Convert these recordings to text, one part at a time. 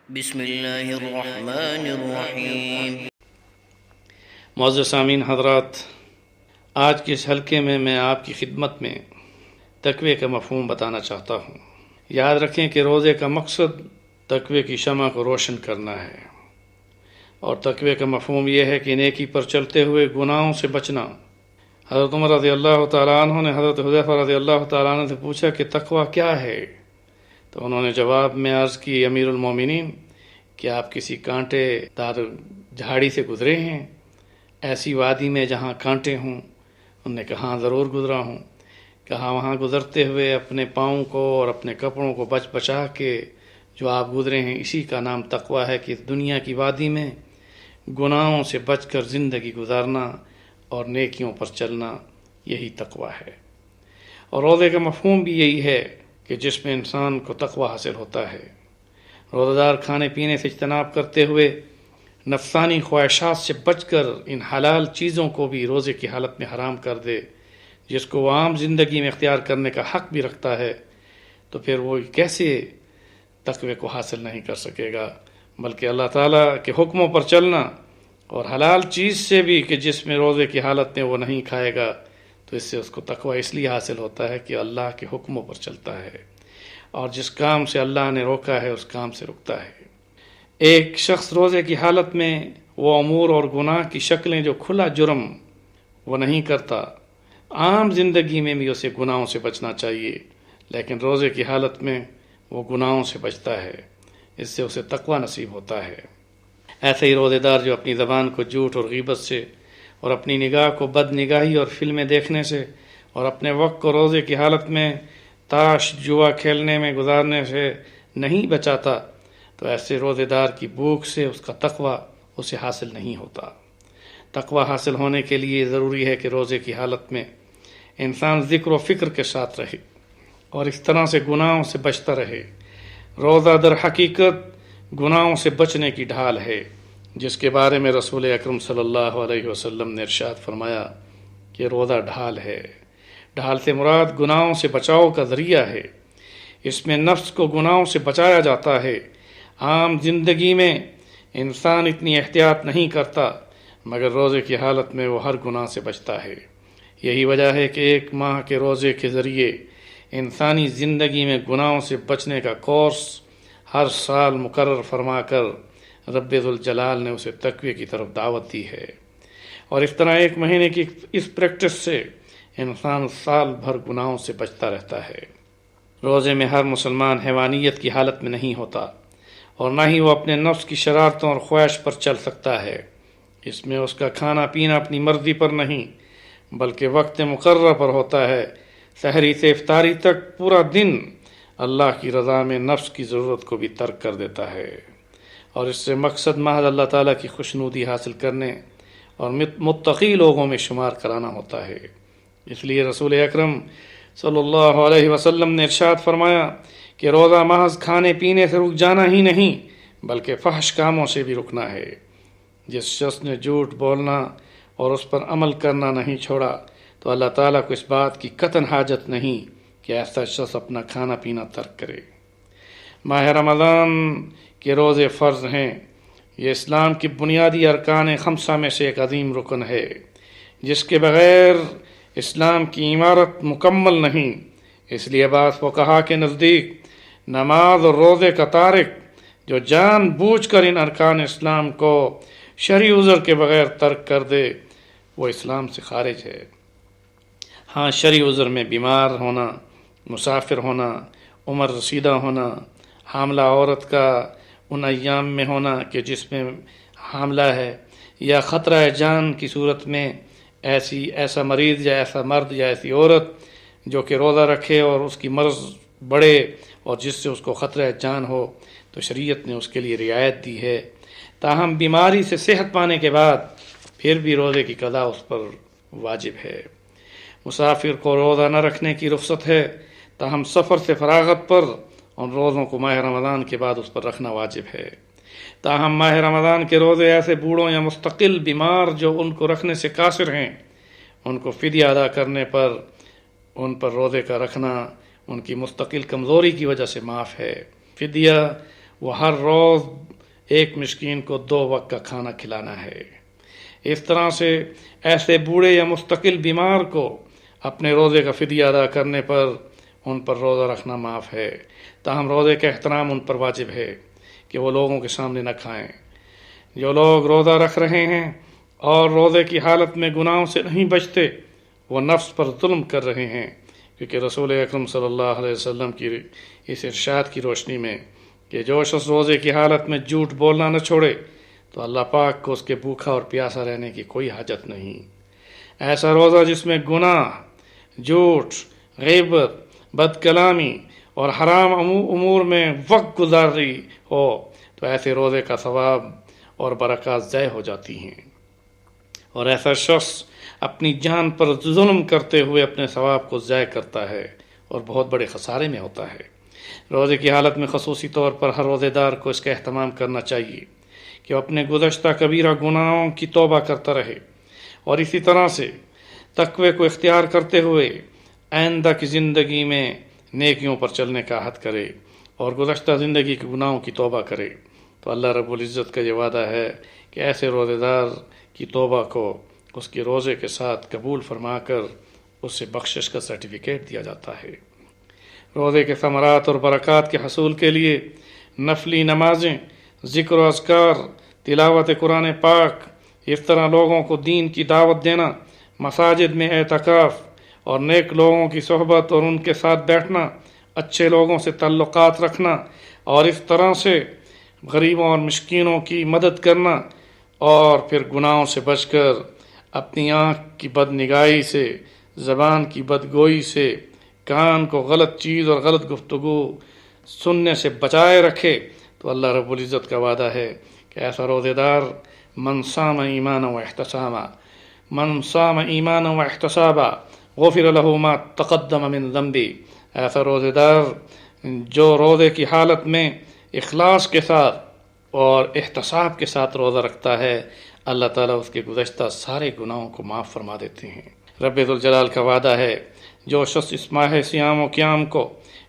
بسم اللہ الرحمن الرحیم۔ معزز سامعین حضرات، آج کے اس حلقے میں آپ کی خدمت میں تقوی کا مفہوم بتانا چاہتا ہوں۔ یاد رکھیں کہ روزے کا مقصد تقوی کی شمع کو روشن کرنا ہے، اور تقوی کا مفہوم یہ ہے کہ نیکی پر چلتے ہوئے گناہوں سے بچنا۔ حضرت عمر رضی اللہ تعالیٰ عنہ نے حضرت حذیفہ رضی اللہ تعالیٰ عنہ سے پوچھا کہ تقوی کیا ہے؟ تو انہوں نے جواب میں عرض کی، امیر المومنین، کیا آپ کسی کانٹے دار جھاڑی سے گزرے ہیں، ایسی وادی میں جہاں کانٹے ہوں؟ انہوں نے کہا ہاں ضرور گزرا ہوں۔ کہا وہاں گزرتے ہوئے اپنے پاؤں کو اور اپنے کپڑوں کو بچا کے جو آپ گزرے ہیں، اسی کا نام تقوی ہے کہ اس دنیا کی وادی میں گناہوں سے بچ کر زندگی گزارنا اور نیکیوں پر چلنا، یہی تقوی ہے۔ اور روزے کا مفہوم بھی یہی ہے کہ جس میں انسان کو تقوی حاصل ہوتا ہے۔ روزہ دار کھانے پینے سے اجتناب کرتے ہوئے نفسانی خواہشات سے بچ کر ان حلال چیزوں کو بھی روزے کی حالت میں حرام کر دے، جس کو وہ عام زندگی میں اختیار کرنے کا حق بھی رکھتا ہے، تو پھر وہ کیسے تقوی کو حاصل نہیں کر سکے گا؟ بلکہ اللہ تعالیٰ کے حکموں پر چلنا، اور حلال چیز سے بھی کہ جس میں روزے کی حالت میں وہ نہیں کھائے گا، تو اس سے اس کو تقوی اس لیے حاصل ہوتا ہے کہ اللہ کے حکموں پر چلتا ہے، اور جس کام سے اللہ نے روکا ہے اس کام سے رکتا ہے۔ ایک شخص روزے کی حالت میں وہ امور اور گناہ کی شکلیں جو کھلا جرم وہ نہیں کرتا، عام زندگی میں بھی اسے گناہوں سے بچنا چاہیے، لیکن روزے کی حالت میں وہ گناہوں سے بچتا ہے، اس سے اسے تقوی نصیب ہوتا ہے۔ ایسے ہی روزے دار جو اپنی زبان کو جھوٹ اور غیبت سے، اور اپنی نگاہ کو بد نگاہی اور فلمیں دیکھنے سے، اور اپنے وقت کو روزے کی حالت میں تاش جوا کھیلنے میں گزارنے سے نہیں بچاتا، تو ایسے روزے دار کی بھوک سے اس کا تقوی اسے حاصل نہیں ہوتا۔ تقوی حاصل ہونے کے لیے ضروری ہے کہ روزے کی حالت میں انسان ذکر و فکر کے ساتھ رہے، اور اس طرح سے گناہوں سے بچتا رہے۔ روزہ در حقیقت گناہوں سے بچنے کی ڈھال ہے، جس کے بارے میں رسول اکرم صلی اللہ علیہ وسلم نے ارشاد فرمایا کہ روزہ ڈھال ہے۔ ڈھال سے مراد گناہوں سے بچاؤ کا ذریعہ ہے۔ اس میں نفس کو گناہوں سے بچایا جاتا ہے۔ عام زندگی میں انسان اتنی احتیاط نہیں کرتا، مگر روزے کی حالت میں وہ ہر گناہ سے بچتا ہے۔ یہی وجہ ہے کہ ایک ماہ کے روزے کے ذریعے انسانی زندگی میں گناہوں سے بچنے کا کورس ہر سال مقرر فرما کر رب ذوالجلال نے اسے تقوی کی طرف دعوت دی ہے، اور اس طرح ایک مہینے کی اس پریکٹس سے انسان سال بھر گناہوں سے بچتا رہتا ہے۔ روزے میں ہر مسلمان حیوانیت کی حالت میں نہیں ہوتا، اور نہ ہی وہ اپنے نفس کی شرارتوں اور خواہش پر چل سکتا ہے۔ اس میں اس کا کھانا پینا اپنی مرضی پر نہیں، بلکہ وقت مقررہ پر ہوتا ہے۔ سحری سے افطاری تک پورا دن اللہ کی رضا میں نفس کی ضرورت کو بھی ترک کر دیتا ہے، اور اس سے مقصد محض اللہ تعالیٰ کی خوشنودی حاصل کرنے اور متقی لوگوں میں شمار کرانا ہوتا ہے۔ اس لیے رسول اکرم صلی اللہ علیہ وسلم نے ارشاد فرمایا کہ روزہ محض کھانے پینے سے رک جانا ہی نہیں، بلکہ فحش کاموں سے بھی رکنا ہے۔ جس شخص نے جھوٹ بولنا اور اس پر عمل کرنا نہیں چھوڑا، تو اللہ تعالیٰ کو اس بات کی قطعاً حاجت نہیں کہ ایسا شخص اپنا کھانا پینا ترک کرے۔ ماہ رمضان کے روزے فرض ہیں۔ یہ اسلام کی بنیادی ارکان خمسہ میں سے ایک عظیم رکن ہے، جس کے بغیر اسلام کی عمارت مکمل نہیں۔ اس لیے بعض فقہا کے نزدیک نماز اور روزے کا تارک جو جان بوجھ کر ان ارکان اسلام کو شرعی عذر کے بغیر ترک کر دے، وہ اسلام سے خارج ہے۔ ہاں، شرعی عذر میں بیمار ہونا، مسافر ہونا، عمر رسیدہ ہونا، حاملہ عورت کا ان ایام میں ہونا کہ جس میں حاملہ ہے، یا خطرہ جان کی صورت میں ایسا مریض یا ایسا مرد یا ایسی عورت جو کہ روزہ رکھے اور اس کی مرض بڑھے اور جس سے اس کو خطرہ جان ہو، تو شریعت نے اس کے لیے رعایت دی ہے۔ تاہم بیماری سے صحت پانے کے بعد پھر بھی روزے کی قضا اس پر واجب ہے۔ مسافر کو روزہ نہ رکھنے کی رخصت ہے، تاہم سفر سے فراغت پر ان روزوں کو ماہ رمضان کے بعد اس پر رکھنا واجب ہے۔ تاہم ماہ رمضان کے روزے ایسے بوڑھوں یا مستقل بیمار جو ان کو رکھنے سے قاصر ہیں، ان کو فدیہ ادا کرنے پر ان پر روزے کا رکھنا ان کی مستقل کمزوری کی وجہ سے معاف ہے۔ فدیہ وہ ہر روز ایک مسکین کو 2 وقت کا کھانا کھلانا ہے۔ اس طرح سے ایسے بوڑھے یا مستقل بیمار کو اپنے روزے کا فدیہ ادا کرنے پر ان پر روزہ رکھنا معاف ہے، تاہم روزے کا احترام ان پر واجب ہے کہ وہ لوگوں کے سامنے نہ کھائیں۔ جو لوگ روزہ رکھ رہے ہیں اور روزے کی حالت میں گناہوں سے نہیں بچتے، وہ نفس پر ظلم کر رہے ہیں، کیونکہ رسول اکرم صلی اللہ علیہ وسلم کی اس ارشاد کی روشنی میں کہ جو شخص روزے کی حالت میں جھوٹ بولنا نہ چھوڑے تو اللہ پاک کو اس کے بھوکا اور پیاسا رہنے کی کوئی حاجت نہیں۔ ایسا روزہ جس میں گناہ، جھوٹ، غیبت، بد کلامی اور حرام امور میں وقت گزاری ہو تو ایسے روزے کا ثواب اور برکات ضائع ہو جاتی ہیں، اور ایسا شخص اپنی جان پر ظلم کرتے ہوئے اپنے ثواب کو ضائع کرتا ہے اور بہت بڑے خسارے میں ہوتا ہے۔ روزے کی حالت میں خصوصی طور پر ہر روزے دار کو اس کا اہتمام کرنا چاہیے کہ وہ اپنے گزشتہ کبیرہ گناہوں کی توبہ کرتا رہے، اور اسی طرح سے تقوی کو اختیار کرتے ہوئے آئندہ کی زندگی میں نیکیوں پر چلنے کا عہد کرے اور گزشتہ زندگی کے گناہوں کی توبہ کرے۔ تو اللہ رب العزت کا یہ وعدہ ہے کہ ایسے روزے دار کی توبہ کو اس کے روزے کے ساتھ قبول فرما کر اسے بخشش کا سرٹیفکیٹ دیا جاتا ہے۔ روزے کے ثمرات اور برکات کے حصول کے لیے نفلی نمازیں، ذکر و اذکار، تلاوت قرآن پاک، اس طرح لوگوں کو دین کی دعوت دینا، مساجد میں اعتکاف اور نیک لوگوں کی صحبت اور ان کے ساتھ بیٹھنا، اچھے لوگوں سے تعلقات رکھنا اور اس طرح سے غریبوں اور مسکینوں کی مدد کرنا، اور پھر گناہوں سے بچ کر اپنی آنکھ کی بد نگاہی سے، زبان کی بدگوئی سے، کان کو غلط چیز اور غلط گفتگو سننے سے بچائے رکھے، تو اللہ رب العزت کا وعدہ ہے کہ ایسا روزے دار من صام ایمانا و احتسابا، من صام ایمانا و احتسابا غفر له ما تقدم من ذنبی، ایسا روزے دار جو روزے کی حالت میں اخلاص کے ساتھ اور احتساب کے ساتھ روزہ رکھتا ہے، اللہ تعالیٰ اس کے گزشتہ سارے گناہوں کو معاف فرما دیتے ہیں۔ رب ذوالجلال کا وعدہ ہے جو شخص اس ماہ صیام و قیام کو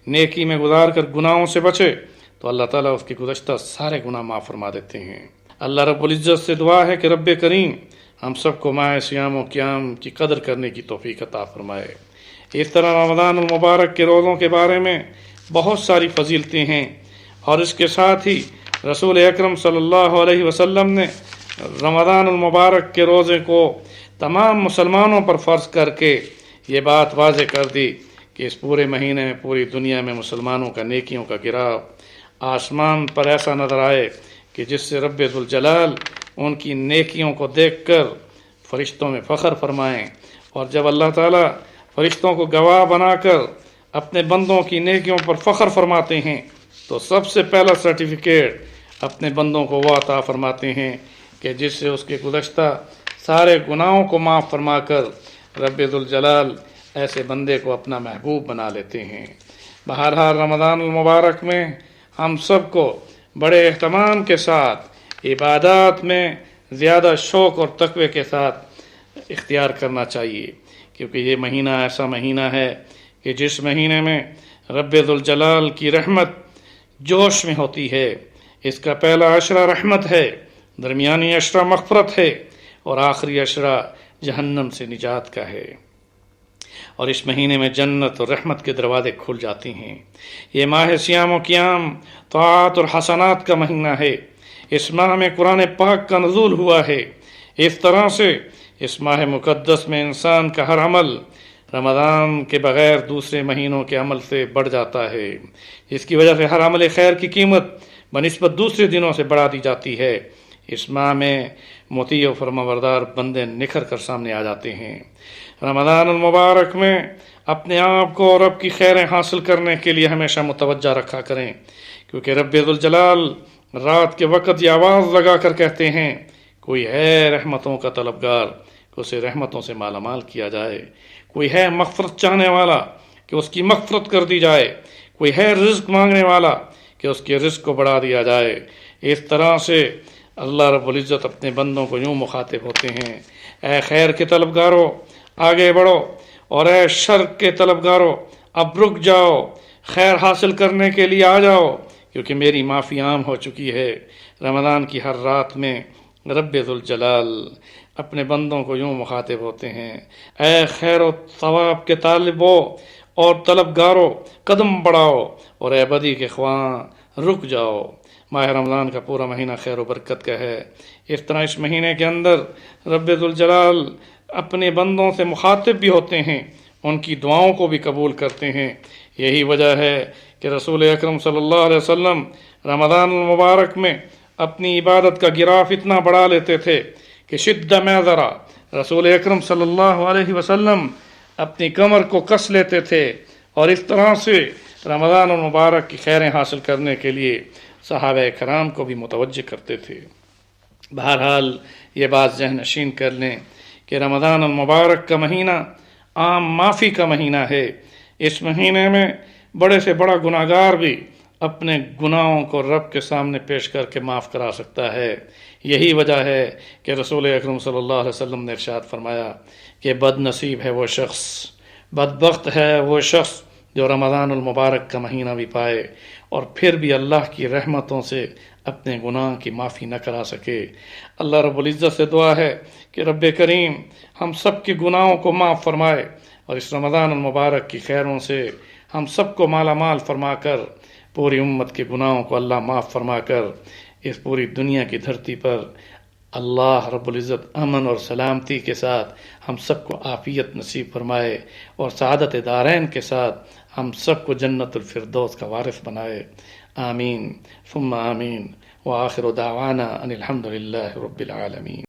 نیکی میں گزار کر گناہوں سے بچے تو اللہ تعالیٰ اس کے گزشتہ سارے گناہ معاف فرما دیتے ہیں۔ اللہ رب العزت سے دعا ہے کہ رب کریم ہم سب کو ماہ صیام و قیام کی قدر کرنے کی توفیق عطا فرمائے۔ اس طرح رمضان المبارک کے روزوں کے بارے میں بہت ساری فضیلتیں ہیں، اور اس کے ساتھ ہی رسول اکرم صلی اللہ علیہ وسلم نے رمضان المبارک کے روزے کو تمام مسلمانوں پر فرض کر کے یہ بات واضح کر دی کہ اس پورے مہینے میں پوری دنیا میں مسلمانوں کا نیکیوں کا گراو آسمان پر ایسا نظر آئے کہ جس سے رب ذوالجلال ان کی نیکیوں کو دیکھ کر فرشتوں میں فخر فرمائیں، اور جب اللہ تعالیٰ فرشتوں کو گواہ بنا کر اپنے بندوں کی نیکیوں پر فخر فرماتے ہیں تو سب سے پہلا سرٹیفکیٹ اپنے بندوں کو وہ عطا فرماتے ہیں کہ جس سے اس کے گزشتہ سارے گناہوں کو معاف فرما کر رب ذوالجلال ایسے بندے کو اپنا محبوب بنا لیتے ہیں۔ بہرحال رمضان المبارک میں ہم سب کو بڑے اہتمام کے ساتھ عبادات میں زیادہ شوق اور تقوی کے ساتھ اختیار کرنا چاہیے، کیونکہ یہ مہینہ ایسا مہینہ ہے کہ جس مہینے میں رب ذوالجلال کی رحمت جوش میں ہوتی ہے۔ اس کا پہلا عشرہ رحمت ہے، درمیانی عشرہ مغفرت ہے، اور آخری عشرہ جہنم سے نجات کا ہے، اور اس مہینے میں جنت اور رحمت کے دروازے کھل جاتے ہیں۔ یہ ماہ صیام و قیام طاعات اور حسنات کا مہینہ ہے۔ اس ماہ میں قرآن پاک کا نزول ہوا ہے۔ اس طرح سے اس ماہ مقدس میں انسان کا ہر عمل رمضان کے بغیر دوسرے مہینوں کے عمل سے بڑھ جاتا ہے، جس کی وجہ سے ہر عمل خیر کی قیمت بنسبت دوسرے دنوں سے بڑھا دی جاتی ہے۔ اس ماہ میں مطیع و فرمانبردار بندے نکھر کر سامنے آ جاتے ہیں۔ رمضان المبارک میں اپنے آپ کو اور رب کی خیریں حاصل کرنے کے لیے ہمیشہ متوجہ رکھا کریں، کیونکہ رب ذوالجلال رات کے وقت یہ آواز لگا کر کہتے ہیں کوئی ہے رحمتوں کا طلبگار کہ اسے رحمتوں سے مالا مال کیا جائے، کوئی ہے مغفرت چاہنے والا کہ اس کی مغفرت کر دی جائے، کوئی ہے رزق مانگنے والا کہ اس کے رزق کو بڑھا دیا جائے۔ اس طرح سے اللہ رب العزت اپنے بندوں کو یوں مخاطب ہوتے ہیں، اے خیر کے طلبگاروں آگے بڑھو، اور اے شر کے طلبگاروں اب رک جاؤ، خیر حاصل کرنے کے لیے آ جاؤ، کیونکہ میری معافی عام ہو چکی ہے۔ رمضان کی ہر رات میں رب ذوالجلال اپنے بندوں کو یوں مخاطب ہوتے ہیں، اے خیر و ثواب کے طالبوں اور طلبگاروں قدم بڑھاؤ، اور اے بدی کے خواہاں رک جاؤ۔ ماہ رمضان کا پورا مہینہ خیر و برکت کا ہے۔ اس طرح اس مہینے کے اندر رب ذوالجلال اپنے بندوں سے مخاطب بھی ہوتے ہیں، ان کی دعاؤں کو بھی قبول کرتے ہیں۔ یہی وجہ ہے کہ رسول اکرم صلی اللہ علیہ وسلم رمضان المبارک میں اپنی عبادت کا گراف اتنا بڑھا لیتے تھے کہ شد میں ذرا رسول اکرم صلی اللہ علیہ وسلم اپنی کمر کو کس لیتے تھے، اور اس طرح سے رمضان المبارک کی خیریں حاصل کرنے کے لیے صحابہ کرام کو بھی متوجہ کرتے تھے۔ بہرحال یہ بات ذہن نشین کر لیں کہ رمضان المبارک کا مہینہ عام معافی کا مہینہ ہے۔ اس مہینے میں بڑے سے بڑا گناہگار بھی اپنے گناہوں کو رب کے سامنے پیش کر کے معاف کرا سکتا ہے۔ یہی وجہ ہے کہ رسول اکرم صلی اللہ علیہ وسلم نے ارشاد فرمایا کہ بد نصیب ہے وہ شخص، بدبخت ہے وہ شخص جو رمضان المبارک کا مہینہ بھی پائے اور پھر بھی اللہ کی رحمتوں سے اپنے گناہ کی معافی نہ کرا سکے۔ اللہ رب العزت سے دعا ہے کہ رب کریم ہم سب کے گناہوں کو معاف فرمائے، اور اس رمضان المبارک کی خیروں سے ہم سب کو مالا مال فرما کر پوری امت کے گناہوں کو اللہ معاف فرما کر اس پوری دنیا کی دھرتی پر اللہ رب العزت امن اور سلامتی کے ساتھ ہم سب کو عافیت نصیب فرمائے، اور سعادت دارین کے ساتھ ہم سب کو جنت الفردوس کا وارث بنائے۔ آمین ثم آمین، وآخر دعوانا ان الحمد للہ رب العالمین۔